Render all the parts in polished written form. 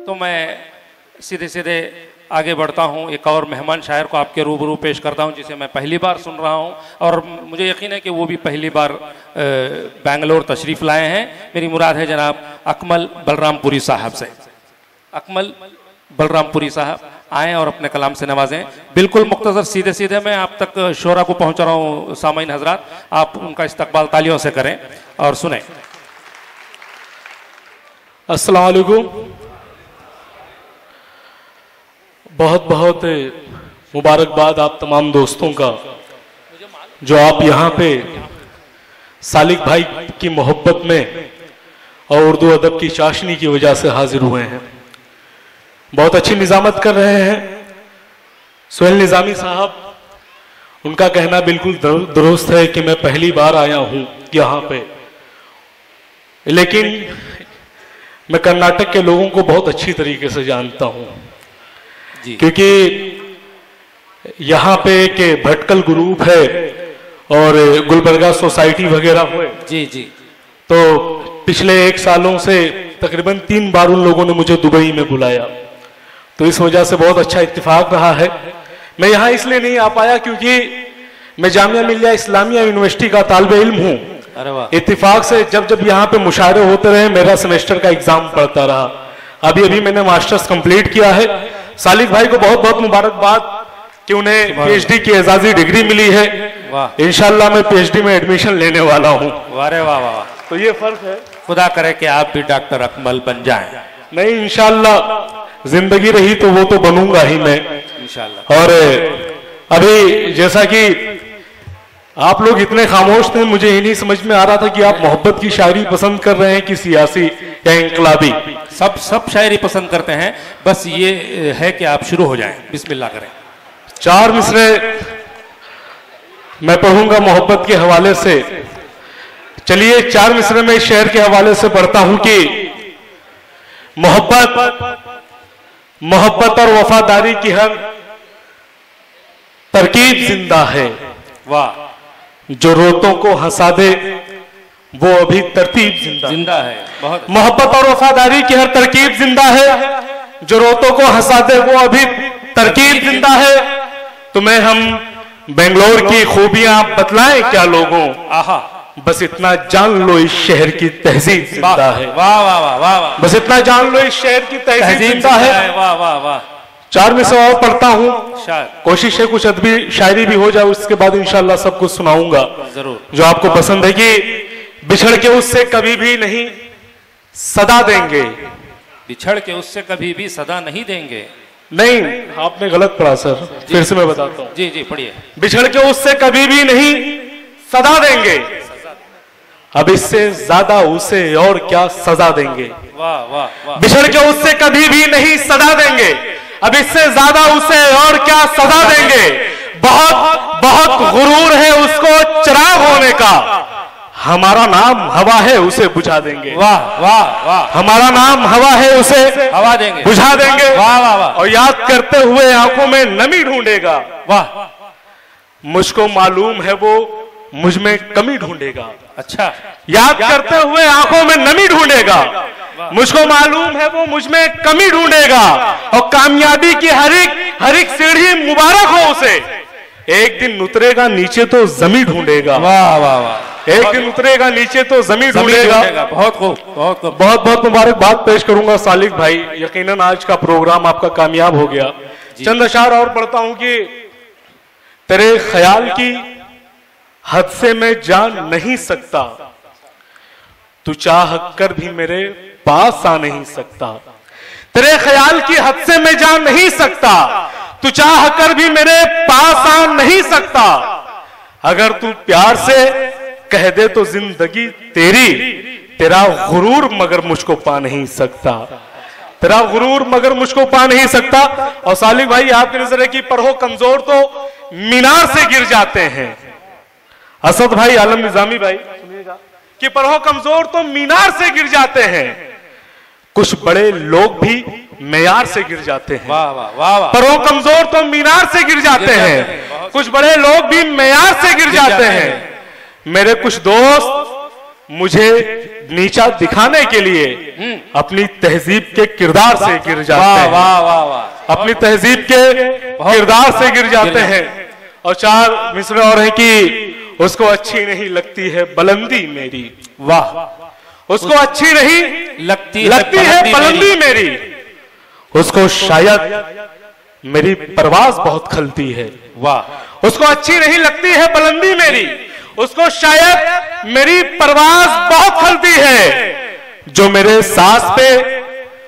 तो मैं सीधे सीधे आगे बढ़ता हूँ। एक और मेहमान शायर को आपके रूबरू पेश करता हूँ जिसे मैं पहली बार सुन रहा हूँ और मुझे यकीन है कि वो भी पहली बार बेंगलोर तशरीफ़ लाए हैं। मेरी मुराद है जनाब अकमल बलरामपुरी साहब से। अकमल बलरामपुरी साहब आएँ और अपने कलाम से नवाजें। बिल्कुल मुख्तसर सीधे सीधे मैं आप तक शोरा को पहुँचा रहा हूँ। सामाईन हजरात, आप उनका इस्तकबाल तालियों से करें और सुने। अस्सलाम वालेकुम। बहुत बहुत मुबारकबाद आप तमाम दोस्तों का जो आप यहाँ पे सालिक भाई की मोहब्बत में और उर्दू अदब की चाशनी की वजह से हाजिर हुए हैं। बहुत अच्छी निजामत कर रहे हैं सुहेल निजामी साहब। उनका कहना बिल्कुल दुरुस्त है कि मैं पहली बार आया हूँ यहाँ पे, लेकिन मैं कर्नाटक के लोगों को बहुत अच्छी तरीके से जानता हूँ क्योंकि यहाँ पे एक भटकल ग्रुप है और गुलबर्गा सोसाइटी वगैरह हुए। जी जी। तो पिछले 1 सालों से तकरीबन 3 बार उन लोगों ने मुझे दुबई में बुलाया, तो इस वजह से बहुत अच्छा इत्तेफाक रहा है। मैं यहाँ इसलिए नहीं आ पाया क्योंकि मैं जामिया मिलिया इस्लामिया यूनिवर्सिटी का तालिबे इल्म हूँ। अरे वाह। इत्तेफाक से जब जब यहाँ पे मुशायरे होते रहे मेरा सेमेस्टर का एग्जाम पड़ता रहा। अभी मैंने मास्टर्स कंप्लीट किया है। सालिक भाई को बहुत बहुत मुबारकबाद कि उन्हें पीएचडी की एजाजी डिग्री मिली है। इंशाल्लाह मैं पीएचडी में एडमिशन लेने वाला हूँ। वाह वाह वाह। तो ये फर्क है। खुदा करे कि आप भी डॉक्टर अकमल बन जाएं। नहीं, इंशाल्लाह जिंदगी रही तो वो तो बनूंगा ही मैं इंशाल्लाह। और अभी जैसा कि आप लोग इतने खामोश थे, मुझे ये नहीं समझ में आ रहा था कि आप मोहब्बत की शायरी पसंद कर रहे हैं कि सियासी या इंकलाबी। सब शायरी पसंद करते हैं, बस ये है कि आप शुरू हो जाएं। बिस्मिल्लाह करें। 4 मिसरे मैं पढ़ूंगा मोहब्बत के हवाले से। चलिए 4 मिसरे में इस शेर के हवाले से पढ़ता हूं कि मोहब्बत और वफादारी की हर तरकीब जिंदा है। वाह। जो रोतों को हंसा दे वो अभी तरतीब जिंदा है। बहुत। मोहब्बत और वफादारी की हर तरकीब जिंदा है। जो रोतों को हंसा दे वो अभी तरकीब जिंदा है। तुम्हें हम बेंगलोर की खूबियां बतलाएं क्या लोगों? आहा, बस इतना जान लो इस शहर की तहजीब जिंदा है। वाह वाह वाह वाह। बस इतना जान लो इस शहर की तहजीब जिंदा है। वाह वाह वाह। 4 में से और पढ़ता हूँ। कोशिश है कुछ अदबी शायरी भी हो जाए, उसके बाद इंशाल्लाह सब कुछ सुनाऊंगा जरूर जो आपको पसंद है। कि बिछड़ के उससे कभी भी नहीं सदा देंगे। बिछड़ के उससे कभी भी सदा नहीं देंगे। नहीं, आपने गलत पढ़ा सर, फिर से मैं बताता हूँ। जी जी पढ़िए। बिछड़ के उससे कभी भी नहीं सदा देंगे, अब इससे ज्यादा उसे और क्या सजा देंगे। वाह वाह वाह। बिछड़ के उससे कभी भी नहीं सदा देंगे, अब इससे ज्यादा उसे और क्या सजा देंगे। बहुत बहुत गुरूर है उसको चिराग होने का, हमारा नाम हवा है उसे बुझा देंगे। वाह वाह वाह। हमारा नाम हवा है उसे हवा देंगे, बुझा देंगे। वाह वाह वाह। और याद करते हुए आंखों में नमी ढूंढेगा। वाह। मुझको मालूम है वो मुझ में कमी ढूंढेगा। अच्छा। याद करते हुए आंखों में नमी ढूंढेगा। मुझको मालूम है वो मुझ में कमी ढूंढेगा। और कामयाबी की हर एक सीढ़ी मुबारक हो उसे, एक दिन उतरेगा नीचे तो जमी ढूंढेगा। वाह वाह वाह। एक दिन उतरेगा नीचे तो जमी ढूंढेगा। बहुत खूब बहुत खूब। बहुत बहुत मुबारकबाद पेश करूंगा सालिक भाई। यकीनन आज का प्रोग्राम आपका कामयाब हो गया। चंद अशार और पढ़ता हूं कि तेरे ख्याल की हद से मैं जान नहीं सकता, तू चाह कर भी मेरे पास आ नहीं सकता। तेरे ख्याल की हद से मैं जान नहीं सकता, तू चाह कर भी मेरे पास आ नहीं सकता। अगर तू प्यार से कह दे तो जिंदगी तेरी, तेरा गुरूर मगर मुझको पा नहीं सकता। तेरा गुरूर मगर मुझको पा नहीं सकता। और सालिक भाई आपकी नजर है कि पढ़ो कमजोर तो मीनार से गिर जाते हैं। असद भाई, आलम निजामी भाई सुनिएगा कि पढ़ो कमजोर तो मीनार से गिर जाते हैं, कुछ बड़े लोग भी मेयार से गिर जाते हैं। वाह वाह वाह वाह। पढ़ो कमजोर तो मीनार से गिर जाते हैं, कुछ बड़े लोग भी मेयार से गिर जाते हैं। मेरे कुछ दोस्त मुझे नीचा दिखाने के लिए अपनी तहजीब के किरदार से गिर जाते हैं। वाह वाह वाह, अपनी तहजीब के किरदार से गिर जाते हैं। और 4 मिसरे और हैं कि उसको अच्छी नहीं लगती है बुलंदी मेरी। वाह, उसको अच्छी नहीं लगती है बुलंदी मेरी। उसको शायद मेरी परवाज बहुत खलती है। वाह, उसको अच्छी नहीं लगती है बुलंदी मेरी, उसको शायद मेरी परवाज बहुत खलती है। जो मेरे सांस पे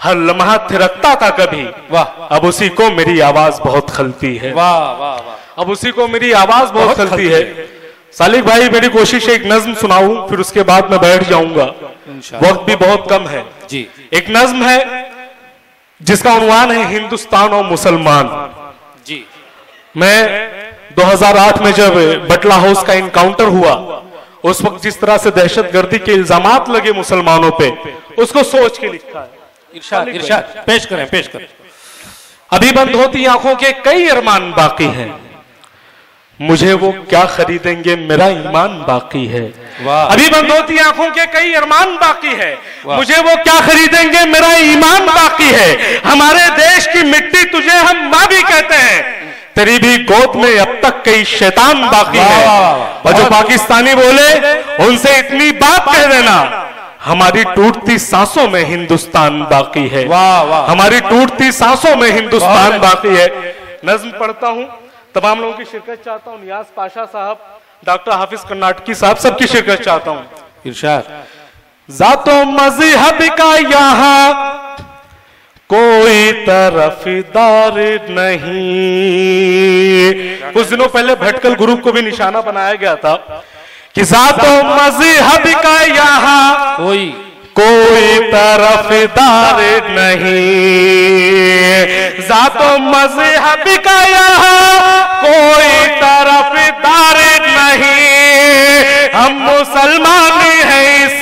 हर लम्हा थिरकता था कभी, वाह, अब उसी को मेरी आवाज बहुत खलती है। वाह वाह वाह, अब उसी को मेरी आवाज बहुत खलती है। सालिक भाई, मेरी कोशिश है एक नज्म सुनाऊं, फिर उसके बाद मैं बैठ जाऊंगा, वक्त भी बहुत कम है जी। एक नज्म है जिसका उन्वान है हिंदुस्तान और मुसलमान जी। मैं 2008 में जब बटला हाउस का इनकाउंटर हुआ, उस वक्त जिस तरह से दहशतगर्दी के इल्जामात लगे मुसलमानों पे, उसको सोच के लिखा है। इरशाद इरशाद पेश करें, पेश करें। अभी बंद होती आंखों के कई अरमान बाकी हैं, मुझे वो क्या खरीदेंगे मेरा ईमान बाकी है। अभी बंद होती आंखों के कई अरमान बाकी है, मुझे वो क्या खरीदेंगे मेरा ईमान बाकी है। हमारे देश की मिट्टी तुझे हम माँ भी कहते हैं, तेरी भी गोद में अब तक कई शैतान बाकी है। और जो पाकिस्तानी बोले उनसे इतनी बात कह देना, हमारी टूटती सांसों में हिंदुस्तान बाकी है। वाह वाह, हमारी टूटती सांसों में हिंदुस्तान बाकी है। नज्म पढ़ता हूं, तमाम लोगों की शिरकत चाहता हूं। नियाज पाशा साहब, डॉक्टर हाफिज कर्नाटकी साहब, सबकी शिरकत चाहता हूं। इरशाद। जातो मजहब का यहाँ कोई तरफदार नहीं। कुछ दिनों पहले भटकल ग्रुप को भी निशाना बनाया गया था कि जातो मजहब का यहाँ कोई तरफदार नहीं। जातो मजहब का यहाँ कोई तरफदार नहीं। हम मुसलमान हैं इस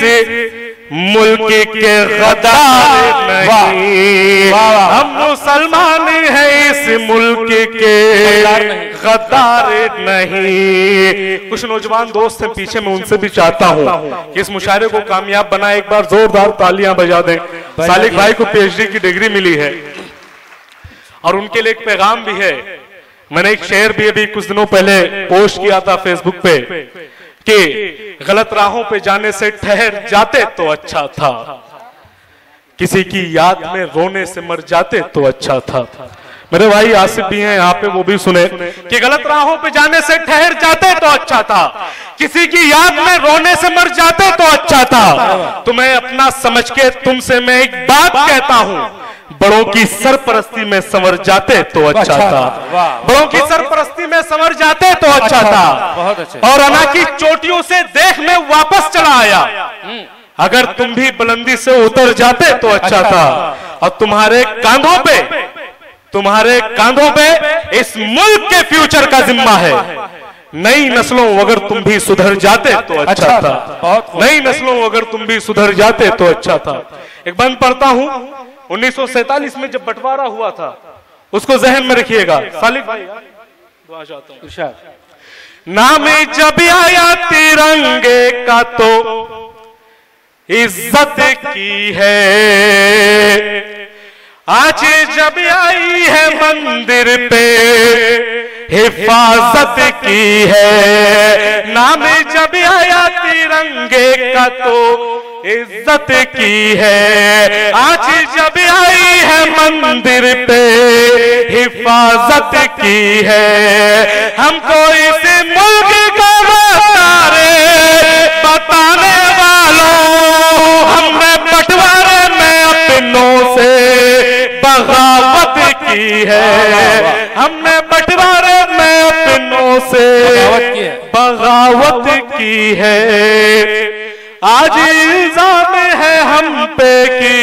मुल्क के गद्दार नहीं। हम मुसलमान हैं इस मुल्क के गद्दार नहीं। कुछ नौजवान दोस्त हैं पीछे, मैं उनसे भी चाहता हूं कि इस मुशायरे को कामयाब बनाए। एक बार जोरदार तालियां बजा दें। सालिक भाई को पीएचडी की डिग्री मिली है और उनके लिए एक पैगाम भी है। मैंने एक शेर भी अभी कुछ दिनों पहले पोस्ट किया था फेसबुक पे कि गलत राहों पे जाने से ठहर जाते तो अच्छा था, किसी की याद में रोने से मर जाते तो अच्छा था। मेरे भाई आसिफ भी हैं यहाँ पे, वो भी सुने कि गलत राहों पे जाने से ठहर जाते तो अच्छा था, किसी की याद में रोने से मर जाते तो अच्छा था। तुम्हें अपना समझ के तुमसे मैं एक बात कहता हूँ, बड़ों की सरपरस्ती में संवर जाते तो अच्छा था। बड़ों की सरपरस्ती में संवर जाते तो अच्छा था। बहुत अच्छे। और अना की चोटियों से देख में वापस चला आया, अगर तुम भी बुलंदी से उतर जाते तो अच्छा था। और तुम्हारे कांधों पे इस मुल्क के फ्यूचर का जिम्मा है। नई नस्लों अगर तुम भी सुधर जाते तो अच्छा था। नई नस्लों अगर तुम भी सुधर जाते तो अच्छा था। एक बंद पढ़ता हूं, 1947 में जब बंटवारा हुआ था, उसको जहन में रखिएगा। सालिक भाई दुआ चाहता हूं। नाम जब आया तिरंगे का तो इज्जत की है, आज जब आई है मंदिर पे हिफाजत की है। नाम जब आया तिरंगे का तो इज्जत की है, आज जब आई है मंदिर पे हिफाजत की है। हमको इस मुल्क का बारे बताने वालों, हमने बंटवारे में अपनों से बगावत की है। हमने बंटवारे में अपनों से बगावत की है। आज इल्जाम है हम पे कि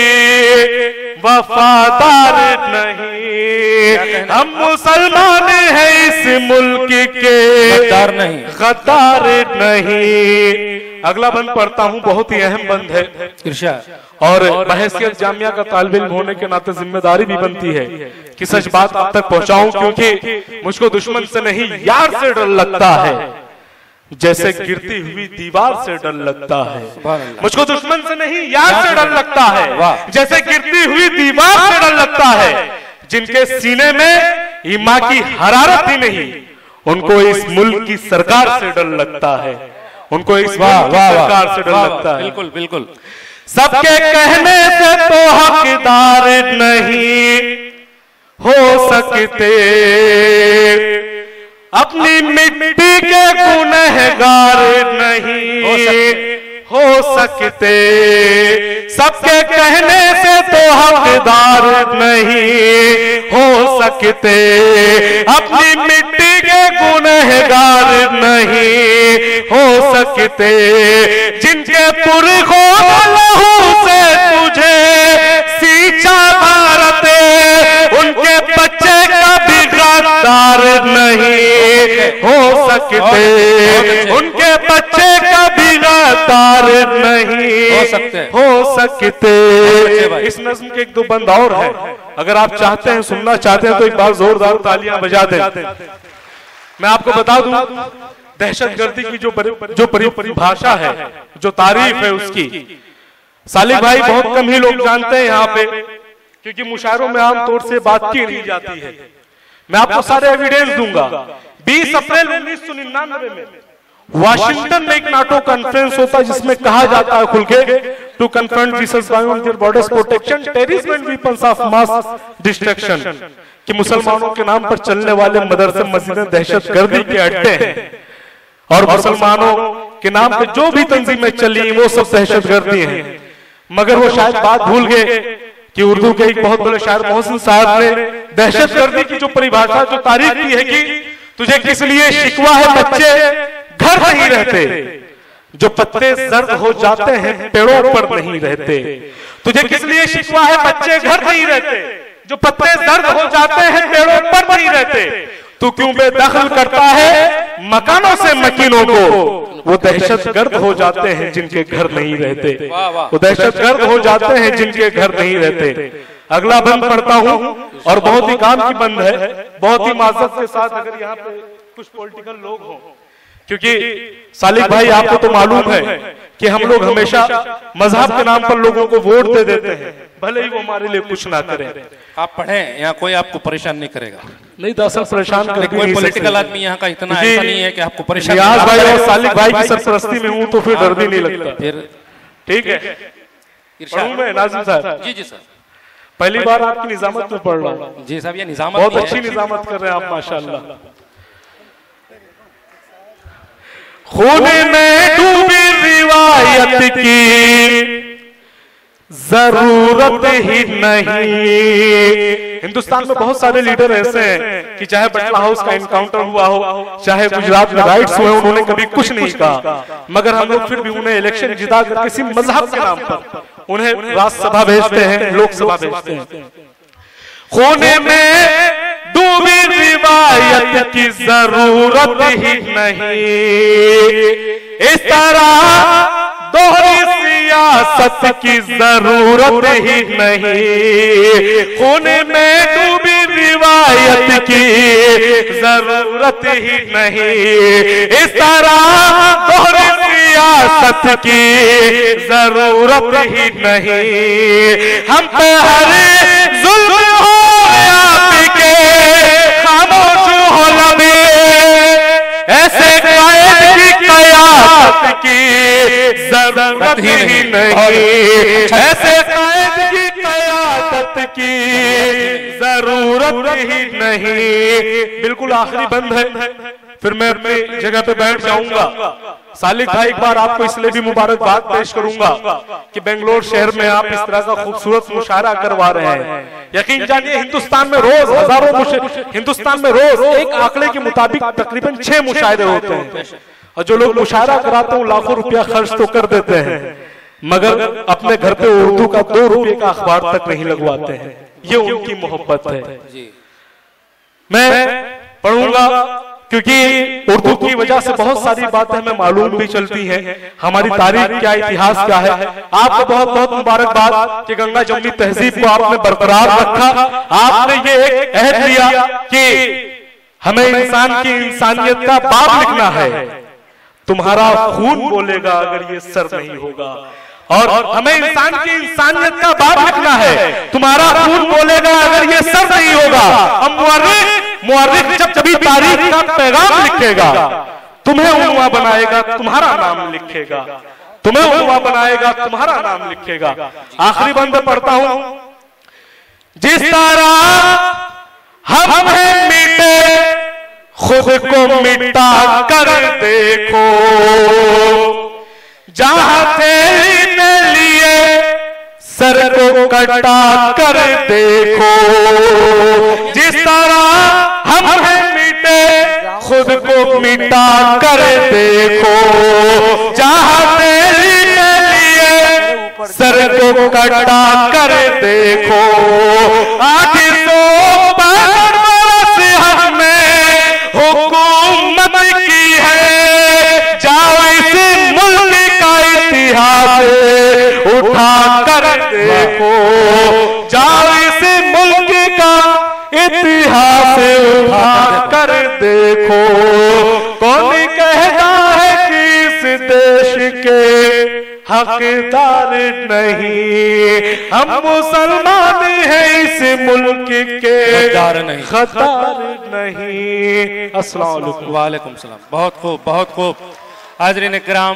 वफादार नहीं, हम मुसलमान हैं इस मुल्क के गद्दार नहीं। अगला बंद पढ़ता हूं, बहुत ही अहम बंद है और बहसियत जामिया का तालिब इल्म होने के नाते जिम्मेदारी भी बनती है कि सच बात आप तक पहुंचाऊं, क्योंकि मुझको दुश्मन से नहीं यार से डर लगता है। जैसे गिरती हुई दीवार से डर लगता है। मुझको दुश्मन से नहीं यार से डर लगता है, जैसे गिरती हुई दीवार से डर लगता है। जिनके सीने में ईमान की हरारत ही नहीं, उनको इस मुल्क की सरकार से डर लगता है, उनको इस मुल्क की सरकार से डर लगता है। बिल्कुल बिल्कुल। सबके कहने से तो हकदार नहीं हो सकते, अपनी मिट्टी के गुनहगार नहीं हो सकते। सबके कहने से तो हकदार नहीं हो सकते, अपनी मिट्टी के गुनहगार नहीं हो सकते। जिनके पुरखों लहू से तुझे सींचा भारत, उनके बच्चे कभी गद्दार नहीं हो सकते, उनके बच्चे कभी गद्दार नहीं हो सकते। इस नज्म के एक दो बंद और है, अगर आप चाहते हैं सुनना चाहते हैं तो एक बार जोरदार तालियां बजा दें। मैं आपको बता दूं, दहशतगर्दी की जो परिभाषा है, जो तारीफ है उसकी, सालिक भाई बहुत कम ही लोग जानते हैं यहाँ पे, क्योंकि मुशायरों में आमतौर से बात की नहीं जाती है। मैं आपको सारे एविडेंस दूंगा। 20 अप्रैल 1999 में वाशिंगटन में एक नाटो कॉन्फ्रेंस होता है जिसमें कहा जाता है खुल के, to confront Jesus beyond their borders protection terrorism and weapons of mass destruction, कि मुसलमानों के नाम पर चलने वाले मदरसे मस्जिदें दहशतगर्दी के अड्डे हैं, और मुसलमानों के नाम पे जो भी तंजीमें चली वो सब दहशतगर्दी हैं। मगर वो शायद बात भूल गए कि उर्दू के एक बहुत बड़े शायर मोहसिन साहब ने दहशतगर्दी की जो परिभाषा, जो तारीफ की है कि तुझे किस लिए शिकवा है बच्चे घर नहीं रहते, जो पत्ते जर्द हो जाते हैं पेड़ों पर नहीं रहते। तुझे किस लिए शिकवा है बच्चे घर नहीं रहते, जो पत्ते जर्द हो जाते हैं पेड़ों पर नहीं रहते। तू क्यों बेदखल करता है मकानों से मकीनों को, वो दहशतगर्द हो जाते हैं जिनके घर नहीं रहते, वो दहशतगर्द हो जाते हैं जिनके घर नहीं रहते। अगला बंद पढ़ता हूं और बहुत ही काम की बंद है, बहुत ही माजरत के साथ अगर यहाँ पे कुछ पॉलिटिकल लोग हों, क्योंकि सालिक भाई आपको तो मालूम है कि हम लोग हमेशा मजहब के नाम पर लोगों को वोट दे देते हैं, भले ही वो हमारे लिए कुछ ना करें। आप पढ़ें, यहाँ कोई आपको परेशान नहीं करेगा। नहीं दरअसल परेशान कर कोई पॉलिटिकल आदमी यहाँ का इतना ऐसा नहीं है कि आपको परेशान। रियाज भाई और सालिक भाई की सरपरस्ती में हूँ तो फिर डर भी नहीं लगता। फिर ठीक है, पढ़ूं मैं नाज़िम साहब? जी जी सर, पहली बार आपकी निजामत में पढ़ रहा हूँ। जी साहब, ये निजामत बहुत अच्छी निजामत कर रहे हैं आप माशाल्लाह। खून में डूबी रिवायत की जरूरत ही नहीं। हिंदुस्तान में बहुत सारे लीडर ऐसे हैं कि चाहे बटला हाउस का एनकाउंटर हुआ हो, चाहे गुजरात में राइट्स हुए, उन्होंने कभी कुछ नहीं कहा, मगर हम लोग फिर भी उन्हें इलेक्शन जिता कर किसी मजहब के नाम पर उन्हें राज्यसभा भेजते हैं, लोकसभा भेजते हैं। खूने में डूबी रिवायत की जरूरत ही नहीं, इस तरह दोहरी सियासत की जरूरत ही नहीं। खूने में डूबी रिवायत की जरूरत ही नहीं, इस तरह दोहरी सियासत की जरूरत ही नहीं। हम पे हर जुल्म हो आपके खामोश हो लबे, ऐसे कायद की कयामत की जरूरत ही नहीं, ऐसे कायद की कयामत की जरूरत ही नहीं। बिल्कुल आखिरी बंद है, फिर मैं अपनी जगह पे बैठ जाऊंगा। सालिक भाई एक बार आपको इसलिए भी मुबारकबाद पेश करूंगा कि बेंगलोर शहर में आप इस तरह का खूबसूरत मुशायरा करवा रहे हैं। यकीन जानिए हिंदुस्तान में रोज हजारों, हिंदुस्तान में रोज एक आंकड़े के मुताबिक तकरीबन 6 मुशायरे होते हैं, और जो लोग मुशायरा कराते हैं लाखों रुपया खर्च तो कर देते हैं, मगर अपने घर पे उर्दू का 2 रुपये का अखबार तक नहीं लगवाते हैं। ये उनकी मोहब्बत है। मैं पढ़ूंगा क्योंकि उर्दू की वजह से बहुत सारी बातें हमें मालूम भी चलती हैं, हमारी तारीख क्या, इतिहास क्या है। आपको बहुत बहुत मुबारकबाद कि गंगा जमुनी तहजीब को आपने बरकरार रखा। आपने ये एक अहद लिया कि हमें इंसान की इंसानियत का बाप लिखना है, तुम्हारा खून बोलेगा अगर ये सर नहीं होगा। और हमें इंसान की इंसानियत का बाप लिखना है, तुम्हारा खून बोलेगा अगर ये सर नहीं होगा। अब मुअर्रिख जब कभी तारीख का पैगाम लिखेगा, तुम्हें उन्वा बनाएगा, तुम्हारा नाम लिखेगा, तुम्हें उन्वा बनाएगा, तुम्हारा नाम लिखेगा। आखिरी बंद पढ़ता हूं। जिस तरह हम हैं मिटे, खुद को मिटा कर देखो, जहां तेरे लिए सर को कटा कर देखो। जिस तरह हम हैं मिटे, खुद को मिटा कर देखो, जहां तेरे लिए सर को कटा कर देखो। आखिर तो 65 बरस हमने हुकूमत की है, जाओ इस मुल्क का इतिहास उठा कर देखो, जाओ इस मुल्क का इतिहास उठा कर देखो। कौन कहता है कि इस देश के हकदार नहीं, हम मुसलमान हैं, इस मुल्क के हकदार नहीं, खतार नहीं। अस्सलाम वालेकुम। वालेकुम सलाम। बहुत खूब, बहुत खूब। हाज़रीन इकराम,